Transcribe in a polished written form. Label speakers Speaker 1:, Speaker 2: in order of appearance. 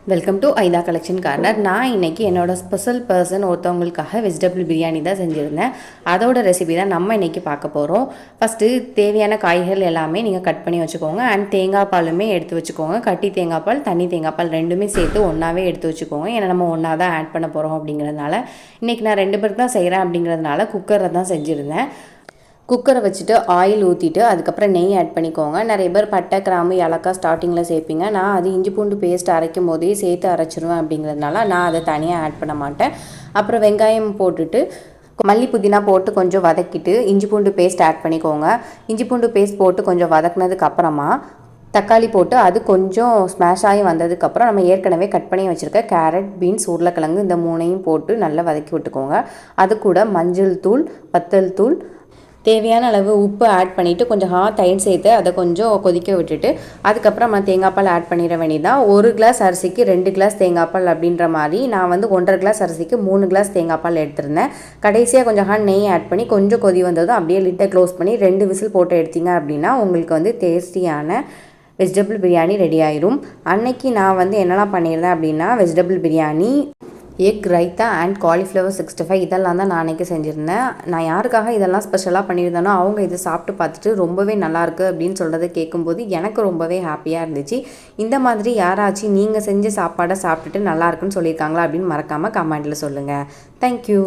Speaker 1: Welcome to Aitha collection corner. நான் இன்றைக்கி என்னோடய ஸ்பெஷல் பர்சன் ஒருத்தவங்களுக்காக வெஜிடபிள் பிரியாணி தான் செஞ்சுருந்தேன். அதோட ரெசிபி தான் நம்ம இன்றைக்கி பார்க்க போகிறோம். ஃபஸ்ட்டு தேவையான காய்கள் எல்லாமே நீங்கள் கட் பண்ணி வச்சுக்கோங்க. அண்ட் தேங்காய் பாலுமே எடுத்து வச்சுக்கோங்க. கட்டி தேங்காய் பால், தனி தேங்காய் பால் ரெண்டுமே சேர்த்து ஒன்றாவே எடுத்து வச்சுக்கோங்க. ஏன்னா நம்ம ஒன்றா தான் ஆட் பண்ண போகிறோம் அப்படிங்கிறதுனால. இன்றைக்கி நான் 2 பேருக்கு தான் செய்கிறேன் அப்படிங்கிறதுனால குக்கரில் தான் செஞ்சுருந்தேன். குக்கரை வச்சுட்டு ஆயில் ஊற்றிட்டு அதுக்கப்புறம் நெய் ஆட் பண்ணிக்கோங்க. நிறைய பேர் பட்டை, கிராம்பு, ஏலக்காய் ஸ்டார்டிங்கில் சேர்ப்பீங்க. நான் அது இஞ்சி பூண்டு பேஸ்ட் அரைக்கும் போதே சேர்த்து அரைச்சிருவேன் அப்படிங்கிறதுனால நான் அதை தனியாக ஆட் பண்ண மாட்டேன். அப்புறம் வெங்காயம் போட்டுட்டு மல்லி புதினா போட்டு கொஞ்சம் வதக்கிட்டு இஞ்சி பூண்டு பேஸ்ட் ஆட் பண்ணிக்கோங்க. இஞ்சி பூண்டு பேஸ்ட் போட்டு கொஞ்சம் வதக்குனதுக்கு அப்புறமா தக்காளி போட்டு அது கொஞ்சம் ஸ்மாஷ் ஆகி வந்ததுக்கப்புறம் நம்ம ஏற்கனவே கட் பண்ணி வச்சுருக்க கேரட், பீன்ஸ், உருளைக்கிழங்கு இந்த 3ஐயும் போட்டு நல்லா வதக்கி விட்டுக்கோங்க. அது கூட மஞ்சள் தூள், வத்தல் தூள், தேவையான அளவு உப்பு ஆட் பண்ணிவிட்டு கொஞ்சம் தயிர் சேர்த்து அதை கொஞ்சம் கொதிக்க விட்டுட்டு அதுக்கப்புறம் நம்ம தேங்காய் பால் ஆட் பண்ணிட வேண்டியதான். 1 கிளாஸ் அரிசிக்கு 2 கிளாஸ் தேங்காய் பால் அப்படின்ற மாதிரி நான் வந்து 1.5 கிளாஸ் அரிசிக்கு 3 கிளாஸ் தேங்காய் பால் எடுத்திருந்தேன். கடைசியாக கொஞ்சம் நெய் ஆட் பண்ணி கொஞ்சம் கொதி வந்ததும் அப்படியே லிட்டை க்ளோஸ் பண்ணி 2 விசில் போட்டு எடுத்தீங்க அப்படின்னா உங்களுக்கு வந்து டேஸ்டியான வெஜிடபிள் பிரியாணி ரெடி ஆயிரும். அன்னைக்கு நான் வந்து என்னெல்லாம் பண்ணியிருந்தேன் அப்படின்னா vegetable biryani, egg raita and cauliflower 65 இதெல்லாம் தான் நான் அன்றைக்கி செஞ்சுருந்தேன். நான் யாருக்காக இதெல்லாம் ஸ்பெஷலாக பண்ணியிருந்தேனோ அவங்க இதை சாப்பிட்டு பார்த்துட்டு ரொம்பவே நல்லாயிருக்கு அப்படின்னு சொல்கிறத கேட்கும்போது எனக்கு ரொம்பவே ஹாப்பியாக இருந்துச்சு. இந்த மாதிரி யாராச்சும் நீங்கள் செஞ்ச சாப்பாடை சாப்பிட்டுட்டு நல்லாயிருக்குன்னு சொல்லியிருக்காங்களா அப்படின்னு மறக்காமல் கமெண்ட்டில் சொல்லுங்கள். தேங்க்யூ.